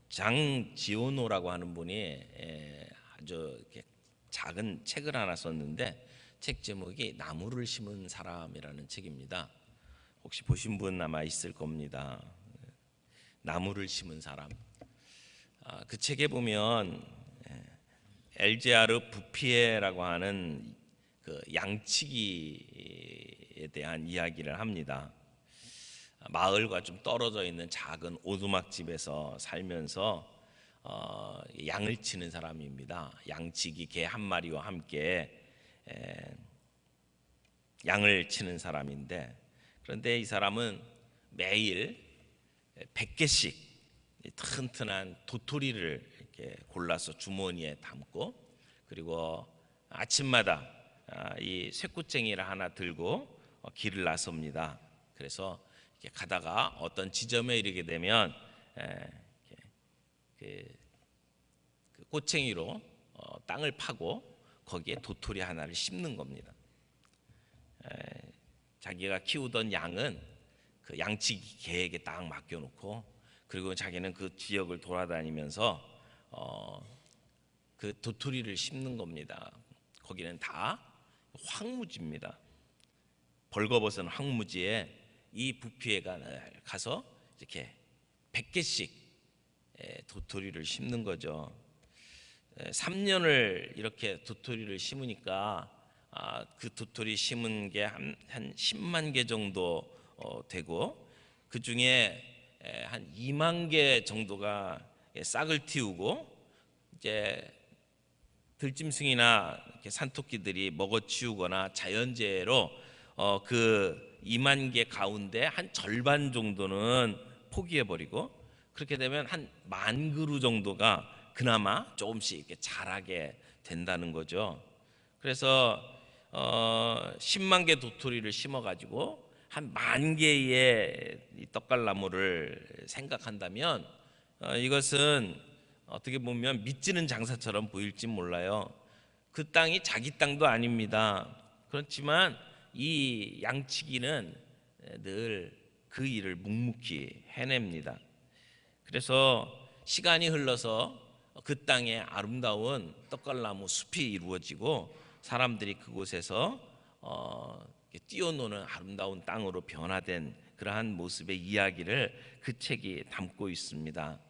장지오노라고 하는 분이 아주 이렇게 작은 책을 하나 썼는데 책 제목이 나무를 심은 사람이라는 책입니다. 혹시 보신 분 아마 있을 겁니다. 나무를 심은 사람. 그 책에 보면 엘제아르 부피에라고 하는 그 양치기에 대한 이야기를 합니다. 마을과 좀 떨어져 있는 작은 오두막 집에서 살면서 양을 치는 사람입니다. 양치기 개 한 마리와 함께 양을 치는 사람인데, 그런데 이 사람은 매일 100개씩 튼튼한 도토리를 이렇게 골라서 주머니에 담고, 그리고 아침마다 이 쇠꼬챙이를 하나 들고 길을 나섭니다. 그래서 이렇게 가다가 어떤 지점에 이르게 되면 그 꼬챙이로 땅을 파고 거기에 도토리 하나를 심는 겁니다. 자기가 키우던 양은 그 양치기 개에게 딱 맡겨놓고, 그리고 자기는 그 지역을 돌아다니면서 그 도토리를 심는 겁니다. 거기는 다 황무지입니다. 벌거벗은 황무지에 이 부피에가 가서 이렇게 100개씩 도토리를 심는 거죠. 3년을 이렇게 도토리를 심으니까 그 도토리 심은 게 한 10만 개 정도 되고, 그 중에 한 2만 개 정도가 싹을 틔우고, 이제 들짐승이나 이렇게 산토끼들이 먹어치우거나 자연재해로 그 2만 개 가운데 한 절반 정도는 포기해버리고, 그렇게 되면 한 10,000그루 정도가 그나마 조금씩 이렇게 자라게 된다는 거죠. 그래서 10만 개 도토리를 심어가지고 한 10,000개의 떡갈나무를 생각한다면 이것은 어떻게 보면 믿지는 장사처럼 보일지 몰라요. 그 땅이 자기 땅도 아닙니다. 그렇지만 이 양치기는 늘 그 일을 묵묵히 해냅니다. 그래서 시간이 흘러서 그 땅에 아름다운 떡갈나무 숲이 이루어지고, 사람들이 그곳에서 뛰어노는 아름다운 땅으로 변화된 그러한 모습의 이야기를 그 책이 담고 있습니다.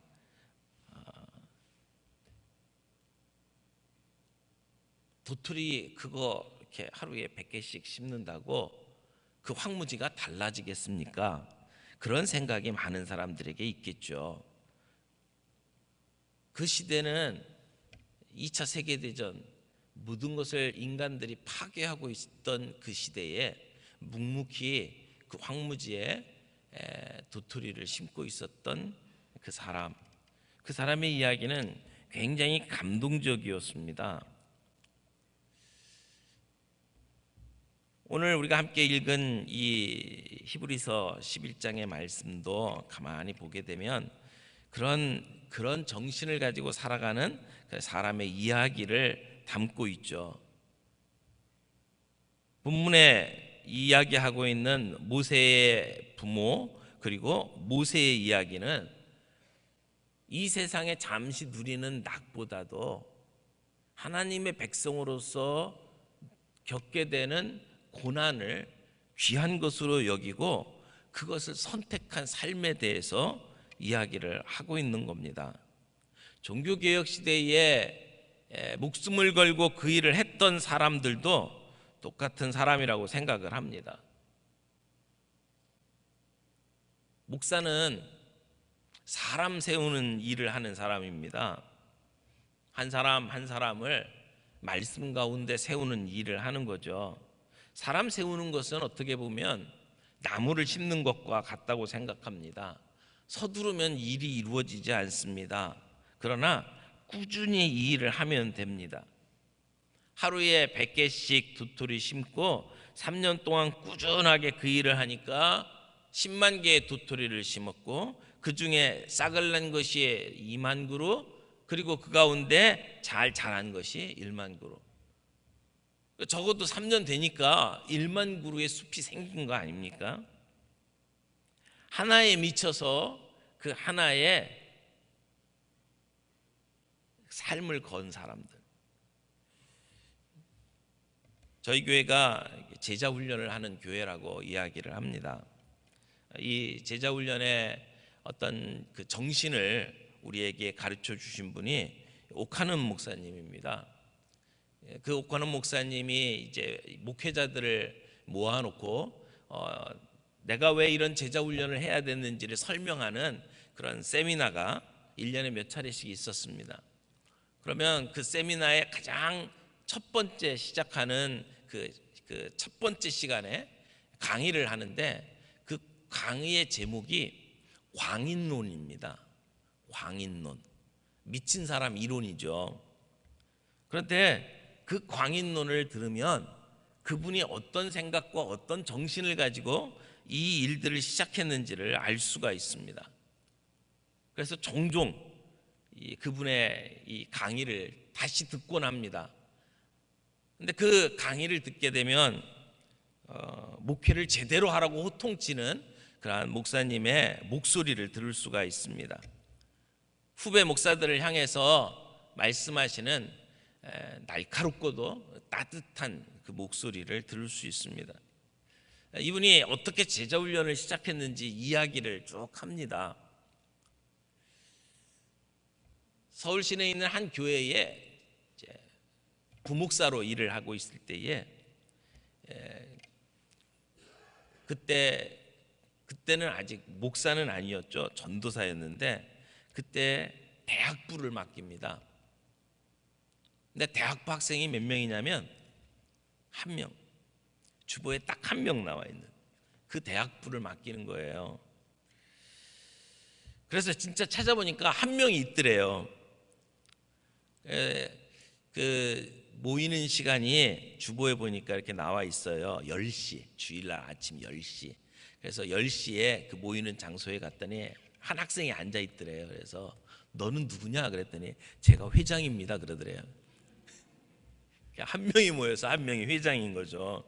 도토리 그거 이렇게 하루에 100개씩 심는다고 그 황무지가 달라지겠습니까? 그런 생각이 많은 사람들에게 있겠죠. 그 시대는 2차 세계대전, 모든 것을 인간들이 파괴하고 있던 그 시대에 묵묵히 그 황무지에 도토리를 심고 있었던 그 사람의 이야기는 굉장히 감동적이었습니다. 오늘 우리가 함께 읽은 이 히브리서 11장의 말씀도 가만히 보게 되면 그런 정신을 가지고 살아가는 사람의 이야기를 담고 있죠. 본문에 이야기하고 있는 모세의 부모, 그리고 모세의 이야기는 이 세상에 잠시 누리는 낙보다도 하나님의 백성으로서 겪게 되는 고난을 귀한 것으로 여기고, 그것을 선택한 삶에 대해서 이야기를 하고 있는 겁니다. 종교개혁 시대에 목숨을 걸고 그 일을 했던 사람들도 똑같은 사람이라고 생각을 합니다. 목사는 사람 세우는 일을 하는 사람입니다. 한 사람 한 사람을 말씀 가운데 세우는 일을 하는 거죠. 사람 세우는 것은 어떻게 보면 나무를 심는 것과 같다고 생각합니다. 서두르면 일이 이루어지지 않습니다. 그러나 꾸준히 이 일을 하면 됩니다. 하루에 100개씩 도토리 심고 3년 동안 꾸준하게 그 일을 하니까 10만 개의 도토리를 심었고, 그 중에 싹을 낸 것이 2만 그루, 그리고 그 가운데 잘 자란 것이 1만 그루. 적어도 3년 되니까 1만 그루의 숲이 생긴 거 아닙니까? 하나에 미쳐서 그 하나에 삶을 건 사람들. 저희 교회가 제자 훈련을 하는 교회라고 이야기를 합니다. 이 제자 훈련의 어떤 그 정신을 우리에게 가르쳐 주신 분이 오카는 목사님입니다. 그 오카는 목사님이 이제 목회자들을 모아놓고 내가 왜 이런 제자 훈련을 해야 되는지를 설명하는 그런 세미나가 1년에 몇 차례씩 있었습니다. 그러면 그 세미나의 가장 첫 번째 시작하는 그 첫 번째 시간에 강의를 하는데 그 강의의 제목이 광인론입니다. 광인론. 미친 사람 이론이죠. 그런데 그 광인론을 들으면 그분이 어떤 생각과 어떤 정신을 가지고 이 일들을 시작했는지를 알 수가 있습니다. 그래서 종종 그분의 이 강의를 다시 듣곤 합니다. 근데 그 강의를 듣게 되면 목회를 제대로 하라고 호통치는 그러한 목사님의 목소리를 들을 수가 있습니다. 후배 목사들을 향해서 말씀하시는 날카롭고도 따뜻한 그 목소리를 들을 수 있습니다. 이분이 어떻게 제자 훈련을 시작했는지 이야기를 쭉 합니다. 서울 시내에 있는 한 교회에 부목사로 일을 하고 있을 때에 그때는 아직 목사는 아니었죠. 전도사였는데 그때 대학부를 맡깁니다. 근데 대학부 학생이 몇 명이냐면 한 명. 주보에 딱 한 명 나와 있는 그 대학부를 맡기는 거예요. 그래서 진짜 찾아보니까 한 명이 있더래요. 그 모이는 시간이 주보에 보니까 이렇게 나와 있어요. 10시, 주일날 아침 10시. 그래서 10시에 그 모이는 장소에 갔더니 한 학생이 앉아 있더래요. 그래서 너는 누구냐 그랬더니 제가 회장입니다 그러더래요. 한 명이 모여서 한 명이 회장인 거죠.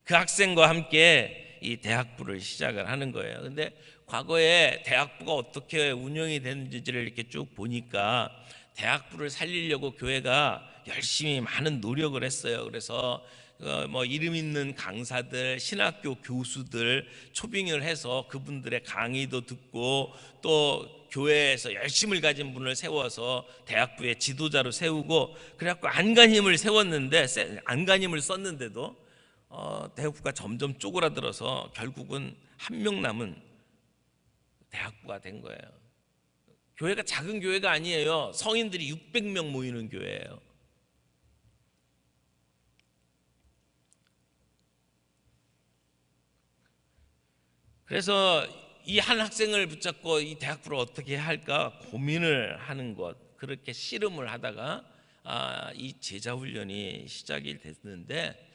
그 학생과 함께 이 대학부를 시작을 하는 거예요. 근데 과거에 대학부가 어떻게 운영이 되는지를 이렇게 쭉 보니까 대학부를 살리려고 교회가 열심히 많은 노력을 했어요. 그래서 뭐 이름 있는 강사들, 신학교 교수들 초빙을 해서 그분들의 강의도 듣고 또 교회에서 열심을 가진 분을 세워서 대학부의 지도자로 세우고 그래갖고 안간힘을 세웠는데 안간힘을 썼는데도 대학부가 점점 쪼그라들어서 결국은 한 명 남은 대학부가 된 거예요. 교회가 작은 교회가 아니에요. 성인들이 600명 모이는 교회예요. 그래서 이 한 학생을 붙잡고 이 대학부를 어떻게 할까 고민을 하는 것, 그렇게 씨름을 하다가 이 제자 훈련이 시작이 됐는데,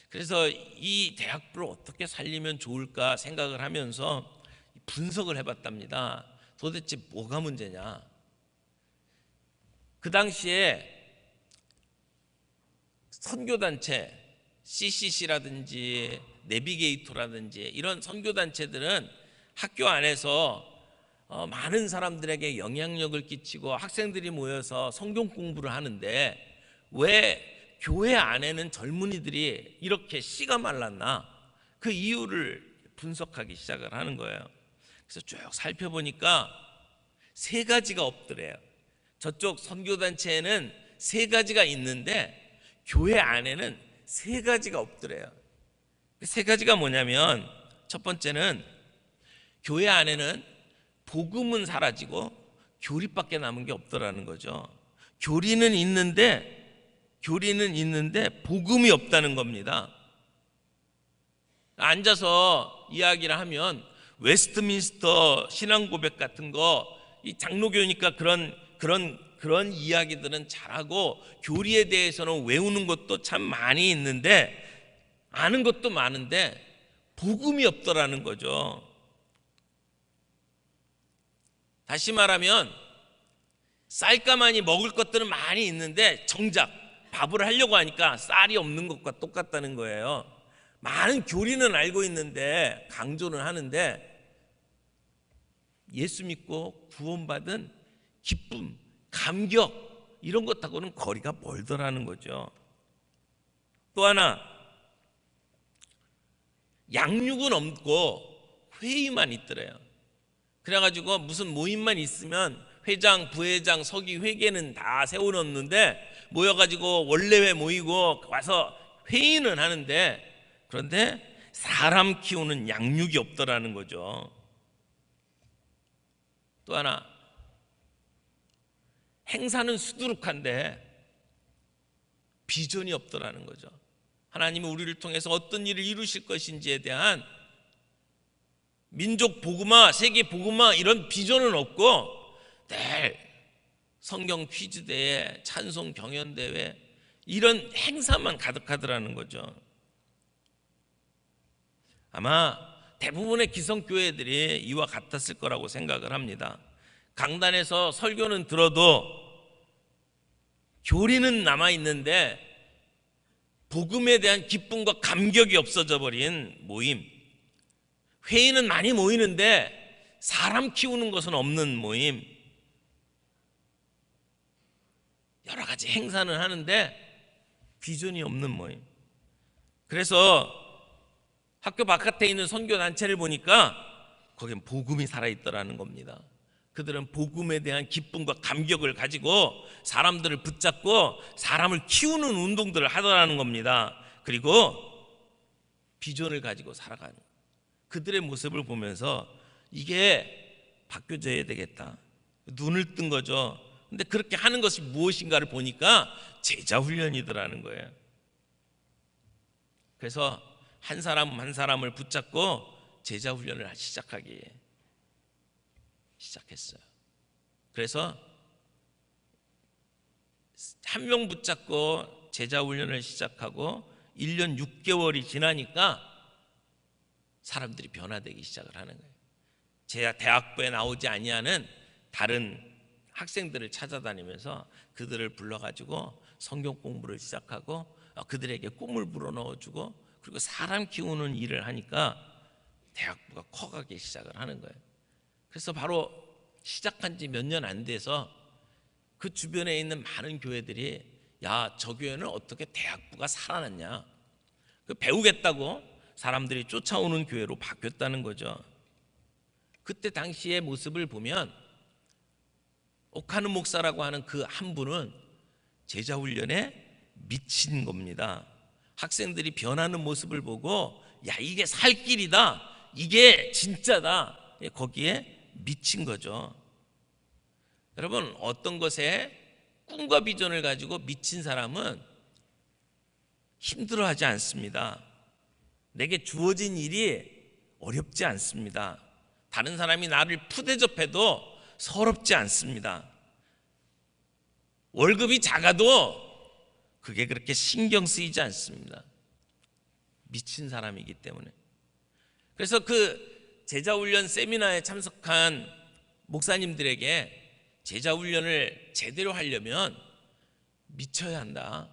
그래서 이 대학부를 어떻게 살리면 좋을까 생각을 하면서 분석을 해봤답니다. 도대체 뭐가 문제냐? 그 당시에 선교단체 CCC라든지 내비게이터라든지 이런 선교단체들은 학교 안에서 많은 사람들에게 영향력을 끼치고 학생들이 모여서 성경 공부를 하는데 왜 교회 안에는 젊은이들이 이렇게 씨가 말랐나? 그 이유를 분석하기 시작을 하는 거예요. 그래서 쭉 살펴보니까 세 가지가 없더래요. 저쪽 선교단체에는 세 가지가 있는데 교회 안에는 세 가지가 없더래요. 세 가지가 뭐냐면, 첫 번째는 교회 안에는 복음은 사라지고 교리밖에 남은 게 없더라는 거죠. 교리는 있는데 복음이 없다는 겁니다. 앉아서 이야기를 하면 웨스트민스터 신앙고백 같은 거, 이 장로교니까 그런 이야기들은 잘하고 교리에 대해서는 외우는 것도 참 많이 있는데 아는 것도 많은데 복음이 없더라는 거죠. 다시 말하면 쌀가마니 먹을 것들은 많이 있는데 정작 밥을 하려고 하니까 쌀이 없는 것과 똑같다는 거예요. 많은 교리는 알고 있는데, 강조는 하는데 예수 믿고 구원받은 기쁨, 감격, 이런 것하고는 거리가 멀더라는 거죠. 또 하나, 양육은 없고 회의만 있더래요. 그래가지고 무슨 모임만 있으면 회장, 부회장, 서기, 회계는 다 세워놓는데 모여가지고 원래회 모이고 와서 회의는 하는데, 그런데 사람 키우는 양육이 없더라는 거죠. 또 하나, 행사는 수두룩한데 비전이 없더라는 거죠. 하나님은 우리를 통해서 어떤 일을 이루실 것인지에 대한 민족 복음화, 세계 복음화 이런 비전은 없고 늘 성경 퀴즈 대회, 찬송 경연 대회 이런 행사만 가득하더라는 거죠. 아마 대부분의 기성교회들이 이와 같았을 거라고 생각을 합니다. 강단에서 설교는 들어도 교리는 남아있는데 복음에 대한 기쁨과 감격이 없어져 버린 모임, 회의는 많이 모이는데 사람 키우는 것은 없는 모임, 여러 가지 행사는 하는데 비전이 없는 모임. 그래서 학교 바깥에 있는 선교단체를 보니까 거기엔 복음이 살아있더라는 겁니다. 그들은 복음에 대한 기쁨과 감격을 가지고 사람들을 붙잡고 사람을 키우는 운동들을 하더라는 겁니다. 그리고 비전을 가지고 살아가는 그들의 모습을 보면서 이게 바뀌어져야 되겠다, 눈을 뜬 거죠. 근데 그렇게 하는 것이 무엇인가를 보니까 제자 훈련이더라는 거예요. 그래서 한 사람 한 사람을 붙잡고 제자 훈련을 시작했어요. 그래서 한 명 붙잡고 제자 훈련을 시작하고 1년 6개월이 지나니까 사람들이 변화되기 시작을 하는 거예요. 제가 대학부에 나오지 아니하는 다른 학생들을 찾아다니면서 그들을 불러가지고 성경 공부를 시작하고 그들에게 꿈을 불어넣어주고 그리고 사람 키우는 일을 하니까 대학부가 커가기 시작을 하는 거예요. 그래서 바로 시작한 지 몇 년 안 돼서 그 주변에 있는 많은 교회들이 야, 저 교회는 어떻게 대학부가 살아났냐, 배우겠다고 사람들이 쫓아오는 교회로 바뀌었다는 거죠. 그때 당시의 모습을 보면 옥하는 목사라고 하는 그 한 분은 제자 훈련에 미친 겁니다. 학생들이 변하는 모습을 보고 야, 이게 살 길이다, 이게 진짜다, 거기에 미친 거죠. 여러분, 어떤 것에 꿈과 비전을 가지고 미친 사람은 힘들어하지 않습니다. 내게 주어진 일이 어렵지 않습니다. 다른 사람이 나를 푸대접해도 서럽지 않습니다. 월급이 작아도 그게 그렇게 신경 쓰이지 않습니다. 미친 사람이기 때문에. 그래서 그 제자훈련 세미나에 참석한 목사님들에게 제자훈련을 제대로 하려면 미쳐야 한다,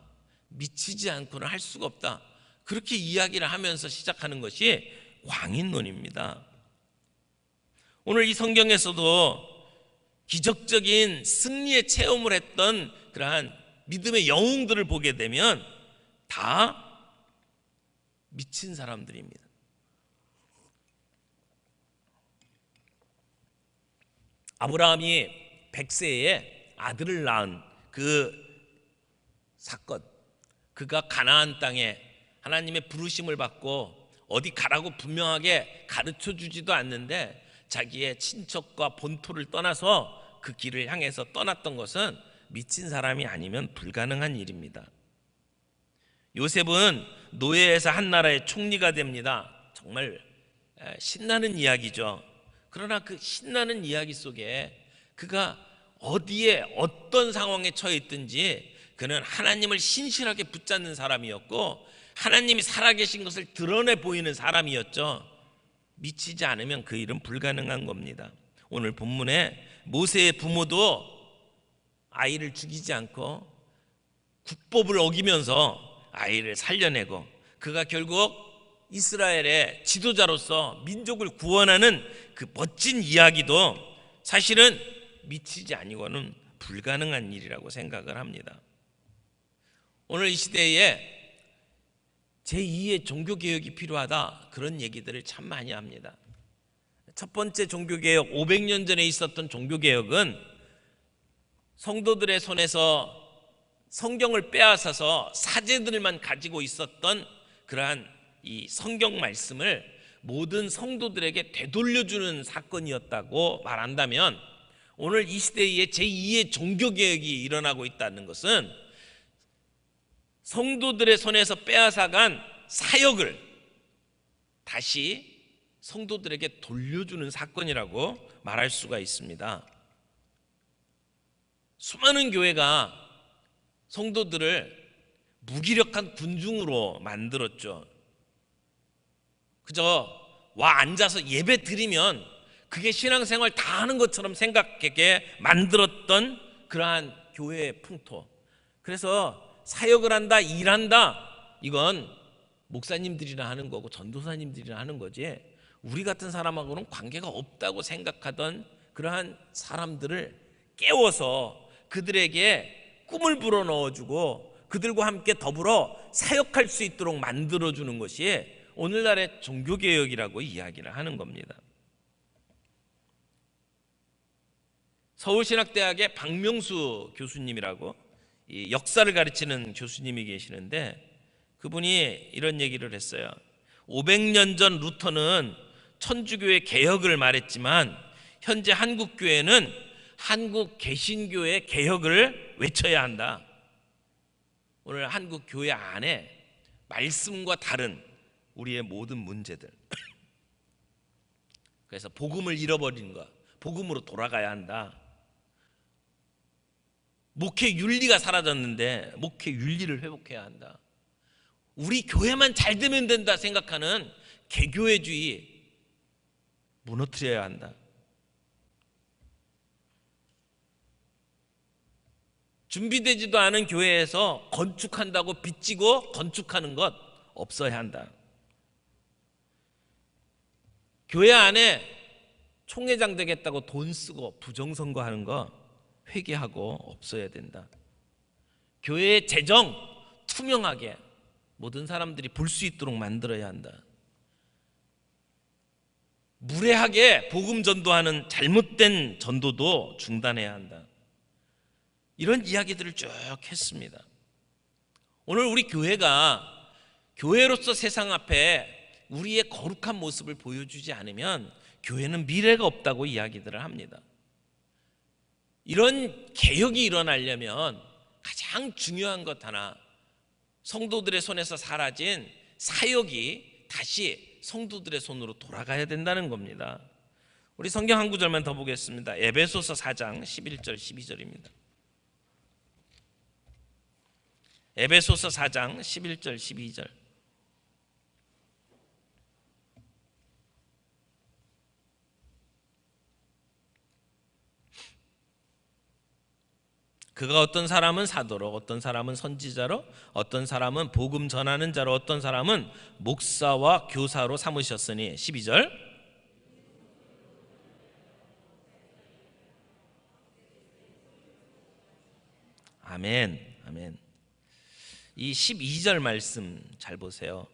미치지 않고는 할 수가 없다, 그렇게 이야기를 하면서 시작하는 것이 광인론입니다. 오늘 이 성경에서도 기적적인 승리의 체험을 했던 그러한 믿음의 영웅들을 보게 되면 다 미친 사람들입니다. 아브라함이 100세에 아들을 낳은 그 사건, 그가 가나안 땅에 하나님의 부르심을 받고 어디 가라고 분명하게 가르쳐 주지도 않는데 자기의 친척과 본토를 떠나서 그 길을 향해서 떠났던 것은 미친 사람이 아니면 불가능한 일입니다. 요셉은 노예에서 한 나라의 총리가 됩니다. 정말 신나는 이야기죠. 그러나 그 신나는 이야기 속에 그가 어디에 어떤 상황에 처해 있든지 그는 하나님을 신실하게 붙잡는 사람이었고 하나님이 살아계신 것을 드러내 보이는 사람이었죠. 미치지 않으면 그 일은 불가능한 겁니다. 오늘 본문에 모세의 부모도 아이를 죽이지 않고 국법을 어기면서 아이를 살려내고 그가 결국 이스라엘의 지도자로서 민족을 구원하는 그 멋진 이야기도 사실은 미치지 아니고는 불가능한 일이라고 생각을 합니다. 오늘 이 시대에 제2의 종교개혁이 필요하다, 그런 얘기들을 참 많이 합니다. 첫 번째 종교개혁, 500년 전에 있었던 종교개혁은 성도들의 손에서 성경을 빼앗아서 사제들만 가지고 있었던 그러한 이 성경 말씀을 모든 성도들에게 되돌려주는 사건이었다고 말한다면, 오늘 이 시대에 제2의 종교개혁이 일어나고 있다는 것은 성도들의 손에서 빼앗아간 사역을 다시 성도들에게 돌려주는 사건이라고 말할 수가 있습니다. 수많은 교회가 성도들을 무기력한 군중으로 만들었죠. 그저 와 앉아서 예배 드리면 그게 신앙생활 다 하는 것처럼 생각하게 만들었던 그러한 교회의 풍토. 그래서 사역을 한다, 일한다, 이건 목사님들이나 하는 거고 전도사님들이나 하는 거지 우리 같은 사람하고는 관계가 없다고 생각하던 그러한 사람들을 깨워서 그들에게 꿈을 불어넣어주고 그들과 함께 더불어 사역할 수 있도록 만들어주는 것이 오늘날의 종교개혁이라고 이야기를 하는 겁니다. 서울신학대학의 박명수 교수님이라고 이 역사를 가르치는 교수님이 계시는데, 그분이 이런 얘기를 했어요. 500년 전 루터는 천주교의 개혁을 말했지만 현재 한국교회는 한국 개신교의 개혁을 외쳐야 한다. 오늘 한국교회 안에 말씀과 다른 우리의 모든 문제들, 그래서 복음을 잃어버린 것, 복음으로 돌아가야 한다. 목회 윤리가 사라졌는데 목회 윤리를 회복해야 한다. 우리 교회만 잘 되면 된다 생각하는 개교회주의 무너뜨려야 한다. 준비되지도 않은 교회에서 건축한다고 빚지고 건축하는 것 없어야 한다. 교회 안에 총회장 되겠다고 돈 쓰고 부정선거하는 거 회개하고 없어야 된다. 교회의 재정 투명하게 모든 사람들이 볼 수 있도록 만들어야 한다. 무례하게 복음 전도하는 잘못된 전도도 중단해야 한다. 이런 이야기들을 쭉 했습니다. 오늘 우리 교회가 교회로서 세상 앞에 우리의 거룩한 모습을 보여주지 않으면 교회는 미래가 없다고 이야기들을 합니다. 이런 개혁이 일어나려면 가장 중요한 것 하나, 성도들의 손에서 사라진 사역이 다시 성도들의 손으로 돌아가야 된다는 겁니다. 우리 성경 한 구절만 더 보겠습니다. 에베소서 4장 11절 12절입니다. 에베소서 4장 11절 12절. 그가 어떤 사람은 사도로, 어떤 사람은 선지자로, 어떤 사람은 복음 전하는 자로, 어떤 사람은 목사와 교사로 삼으셨으니 12절. 아멘, 아멘. 이 12절 말씀 잘 보세요.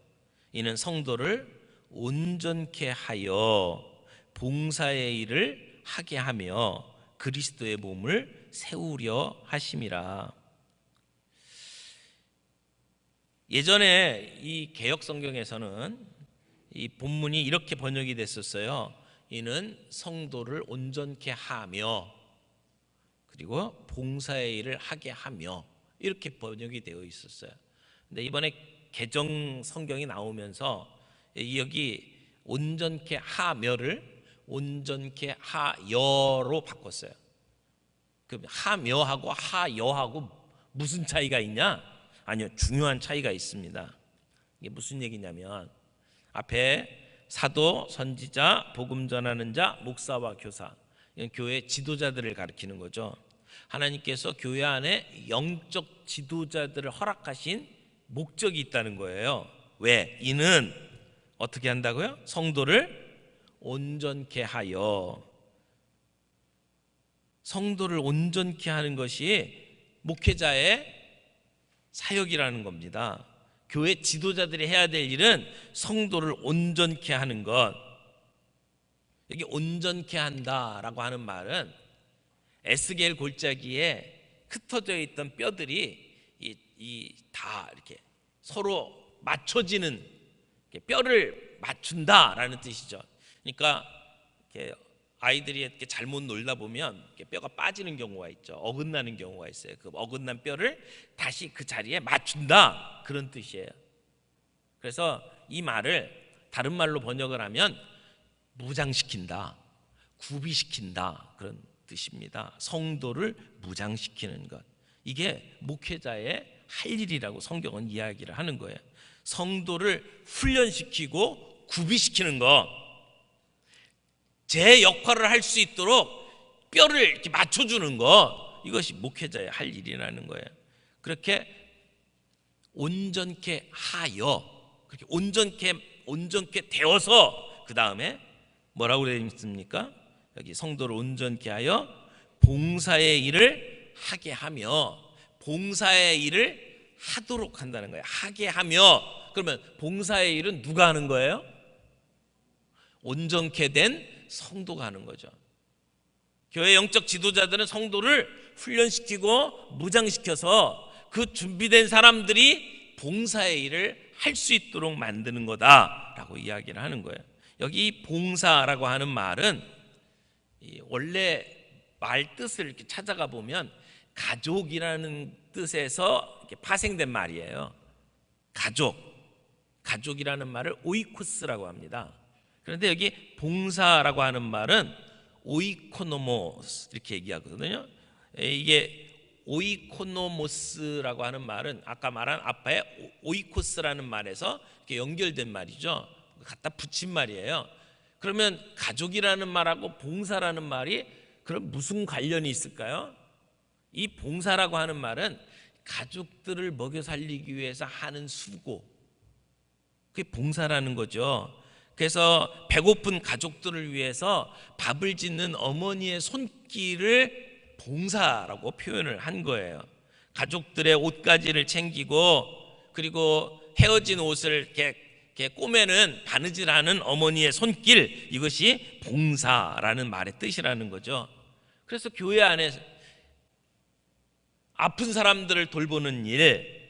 이는 성도를 온전케 하여 봉사의 일을 하게 하며 그리스도의 몸을 세우려 하심이라. 예전에 이 개역 성경에서는 이 본문이 이렇게 번역이 됐었어요. 이는 성도를 온전케 하며 그리고 봉사의 일을 하게 하며, 이렇게 번역이 되어 있었어요. 근데 이번에 개정 성경이 나오면서 여기 온전케 하며를 온전케 하여로 바꿨어요. 그럼 하며하고 하여하고 무슨 차이가 있냐? 아니요, 중요한 차이가 있습니다. 이게 무슨 얘기냐면, 앞에 사도, 선지자, 복음 전하는 자, 목사와 교사, 이건 교회 지도자들을 가리키는 거죠. 하나님께서 교회 안에 영적 지도자들을 허락하신 목적이 있다는 거예요. 왜? 이는 어떻게 한다고요? 성도를 온전케 하여. 성도를 온전케 하는 것이 목회자의 사역이라는 겁니다. 교회 지도자들이 해야 될 일은 성도를 온전케 하는 것. 여기 온전케 한다라고 하는 말은 에스겔 골짜기에 흩어져 있던 뼈들이 다 이렇게 서로 맞춰지는, 뼈를 맞춘다라는 뜻이죠. 그러니까 이렇게 아이들이 이렇게 잘못 놀다 보면 이렇게 뼈가 빠지는 경우가 있죠. 어긋나는 경우가 있어요. 그 어긋난 뼈를 다시 그 자리에 맞춘다, 그런 뜻이에요. 그래서 이 말을 다른 말로 번역을 하면 무장시킨다, 구비시킨다, 그런 뜻입니다. 성도를 무장시키는 것, 이게 목회자의 할 일이라고 성경은 이야기를 하는 거예요. 성도를 훈련시키고 구비시키는 것, 제 역할을 할 수 있도록 뼈를 이렇게 맞춰주는 것, 이것이 목회자의 할 일이라는 거예요. 그렇게 온전케 하여, 그렇게 온전케 되어서 그 다음에 뭐라고 되어 있습니까? 여기 성도를 온전케 하여 봉사의 일을 하게 하며, 봉사의 일을 하도록 한다는 거예요. 하게 하며, 그러면 봉사의 일은 누가 하는 거예요? 온전케 된 성도가 하는 거죠. 교회 영적 지도자들은 성도를 훈련시키고 무장시켜서 그 준비된 사람들이 봉사의 일을 할 수 있도록 만드는 거다라고 이야기를 하는 거예요. 여기 봉사라고 하는 말은 원래 말 뜻을 이렇게 찾아가 보면 가족이라는 뜻에서 이렇게 파생된 말이에요. 가족이라는 말을 오이코스라고 합니다. 그런데 여기 봉사라고 하는 말은 오이코노모스, 이렇게 얘기하거든요. 이게 오이코노모스라고 하는 말은 아까 말한 앞에 오이코스라는 말에서 이렇게 연결된 말이죠. 갖다 붙인 말이에요. 그러면 가족이라는 말하고 봉사라는 말이 그럼 무슨 관련이 있을까요? 이 봉사라고 하는 말은 가족들을 먹여 살리기 위해서 하는 수고, 그게 봉사라는 거죠. 그래서 배고픈 가족들을 위해서 밥을 짓는 어머니의 손길을 봉사라고 표현을 한 거예요. 가족들의 옷가지를 챙기고, 그리고 헤어진 옷을 이렇게 꼬매는 바느질하는 어머니의 손길, 이것이 봉사라는 말의 뜻이라는 거죠. 그래서 교회 안에 아픈 사람들을 돌보는 일,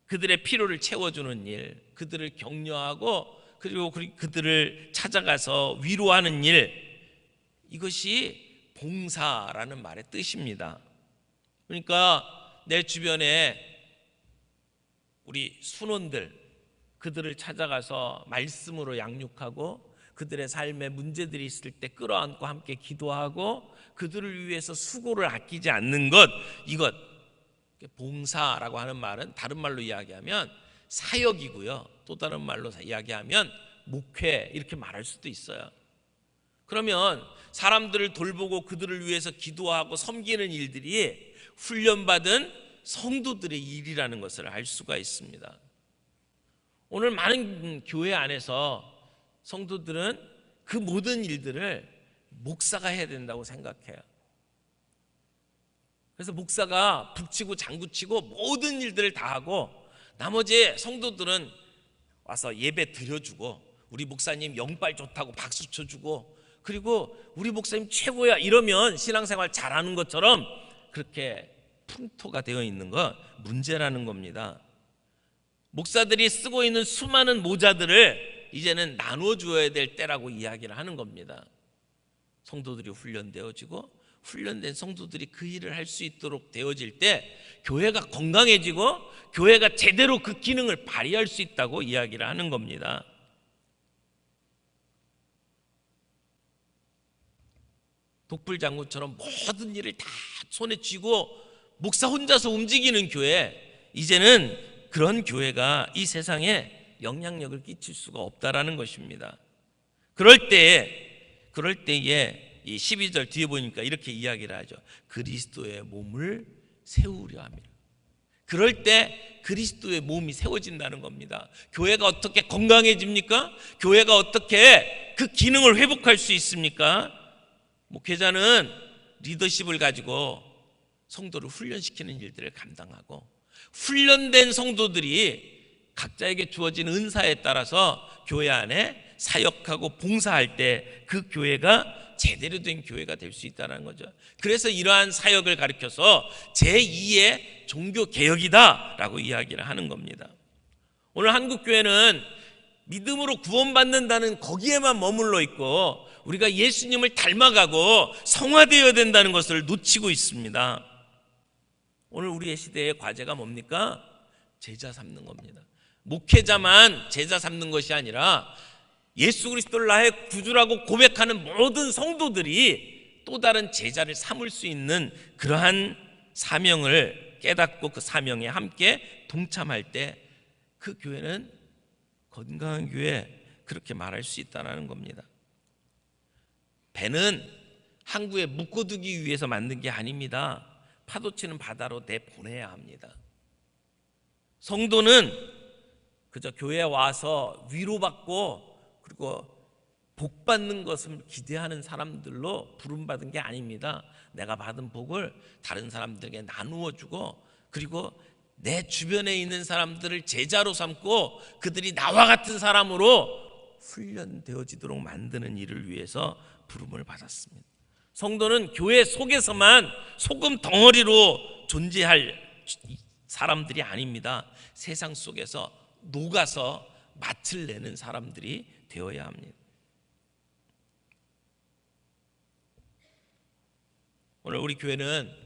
그들의 필요를 채워주는 일, 그들을 격려하고 그리고 그들을 찾아가서 위로하는 일, 이것이 봉사라는 말의 뜻입니다. 그러니까 내 주변에 우리 순원들, 그들을 찾아가서 말씀으로 양육하고 그들의 삶에 문제들이 있을 때 끌어안고 함께 기도하고 그들을 위해서 수고를 아끼지 않는 것, 이것 봉사라고 하는 말은 다른 말로 이야기하면 사역이고요, 또 다른 말로 이야기하면 목회, 이렇게 말할 수도 있어요. 그러면 사람들을 돌보고 그들을 위해서 기도하고 섬기는 일들이 훈련받은 성도들의 일이라는 것을 알 수가 있습니다. 오늘 많은 교회 안에서 성도들은 그 모든 일들을 목사가 해야 된다고 생각해요. 그래서 목사가 북치고 장구치고 모든 일들을 다 하고 나머지 성도들은 와서 예배 드려주고 우리 목사님 영빨 좋다고 박수 쳐주고 그리고 우리 목사님 최고야 이러면 신앙생활 잘하는 것처럼 그렇게 풍토가 되어 있는 건 문제라는 겁니다. 목사들이 쓰고 있는 수많은 모자들을 이제는 나눠주어야 될 때라고 이야기를 하는 겁니다. 성도들이 훈련되어지고 훈련된 성도들이 그 일을 할 수 있도록 되어질 때 교회가 건강해지고 교회가 제대로 그 기능을 발휘할 수 있다고 이야기를 하는 겁니다. 독불장군처럼 모든 일을 다 손에 쥐고 목사 혼자서 움직이는 교회, 이제는 그런 교회가 이 세상에 영향력을 끼칠 수가 없다라는 것입니다. 그럴 때에 이 12절 뒤에 보니까 이렇게 이야기를 하죠. 그리스도의 몸을 세우려 합니다. 그럴 때 그리스도의 몸이 세워진다는 겁니다. 교회가 어떻게 건강해집니까? 교회가 어떻게 그 기능을 회복할 수 있습니까? 목회자는 리더십을 가지고 성도를 훈련시키는 일들을 감당하고, 훈련된 성도들이 각자에게 주어진 은사에 따라서 교회 안에 사역하고 봉사할 때 그 교회가 제대로 된 교회가 될 수 있다는 거죠. 그래서 이러한 사역을 가리켜서 제2의 종교개혁이다라고 이야기를 하는 겁니다. 오늘 한국교회는 믿음으로 구원받는다는 거기에만 머물러 있고, 우리가 예수님을 닮아가고 성화되어야 된다는 것을 놓치고 있습니다. 오늘 우리의 시대의 과제가 뭡니까? 제자 삼는 겁니다. 목회자만 제자 삼는 것이 아니라 예수 그리스도를 나의 구주라고 고백하는 모든 성도들이 또 다른 제자를 삼을 수 있는 그러한 사명을 깨닫고 그 사명에 함께 동참할 때 그 교회는 건강한 교회, 그렇게 말할 수 있다는 겁니다. 배는 항구에 묶어두기 위해서 만든 게 아닙니다. 파도치는 바다로 내보내야 합니다. 성도는 그저 교회에 와서 위로받고 그리고 복받는 것을 기대하는 사람들로 부름받은 게 아닙니다. 내가 받은 복을 다른 사람들에게 나누어 주고, 그리고 내 주변에 있는 사람들을 제자로 삼고 그들이 나와 같은 사람으로 훈련되어지도록 만드는 일을 위해서 부름을 받았습니다. 성도는 교회 속에서만 소금 덩어리로 존재할 사람들이 아닙니다. 세상 속에서 녹아서 맛을 내는 사람들이 되어야 합니다. 오늘 우리 교회는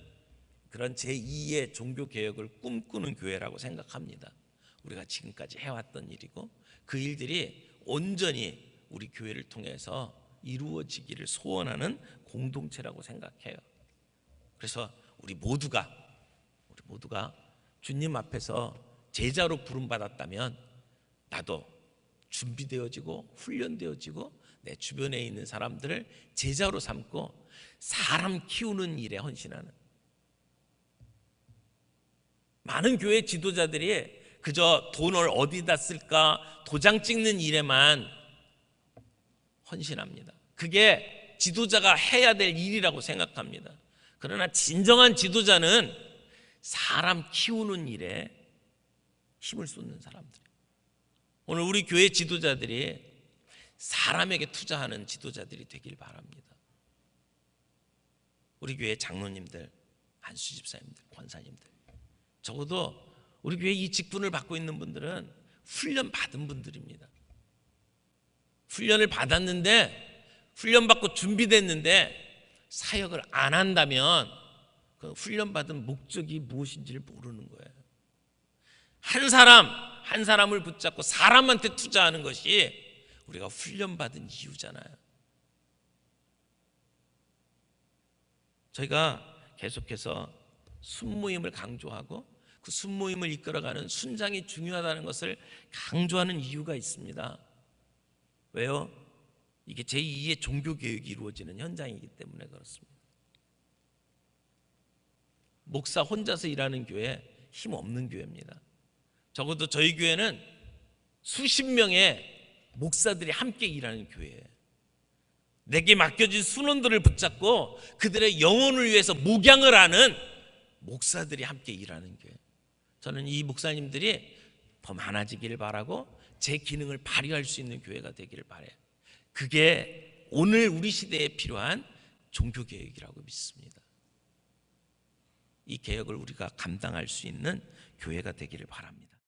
그런 제2의 종교개혁을 꿈꾸는 교회라고 생각합니다. 우리가 지금까지 해왔던 일이고, 그 일들이 온전히 우리 교회를 통해서 이루어지기를 소원하는 공동체라고 생각해요. 그래서 우리 모두가 주님 앞에서 제자로 부름받았다면 나도 준비되어지고 훈련되어지고 내 주변에 있는 사람들을 제자로 삼고 사람 키우는 일에 헌신하는, 많은 교회 지도자들이 그저 돈을 어디다 쓸까 도장 찍는 일에만 헌신합니다. 그게 지도자가 해야 될 일이라고 생각합니다. 그러나 진정한 지도자는 사람 키우는 일에 힘을 쏟는 사람들이에요. 오늘 우리 교회 지도자들이 사람에게 투자하는 지도자들이 되길 바랍니다. 우리 교회 장로님들, 한수 집사님들, 권사님들, 적어도 우리 교회 이 직분을 받고 있는 분들은 훈련 받은 분들입니다. 훈련을 받았는데, 훈련받고 준비됐는데 사역을 안 한다면 그 훈련받은 목적이 무엇인지를 모르는 거예요. 한 사람을 붙잡고 사람한테 투자하는 것이 우리가 훈련받은 이유잖아요. 저희가 계속해서 순모임을 강조하고 그 순모임을 이끌어가는 순장이 중요하다는 것을 강조하는 이유가 있습니다. 왜요? 이게 제2의 종교개혁이 이루어지는 현장이기 때문에 그렇습니다. 목사 혼자서 일하는 교회, 힘없는 교회입니다. 적어도 저희 교회는 수십 명의 목사들이 함께 일하는 교회예요. 내게 맡겨진 순원들을 붙잡고 그들의 영혼을 위해서 목양을 하는 목사들이 함께 일하는 교회. 저는 이 목사님들이 더 많아지기를 바라고 제 기능을 발휘할 수 있는 교회가 되기를 바라요. 그게 오늘 우리 시대에 필요한 종교개혁이라고 믿습니다. 이 개혁을 우리가 감당할 수 있는 교회가 되기를 바랍니다.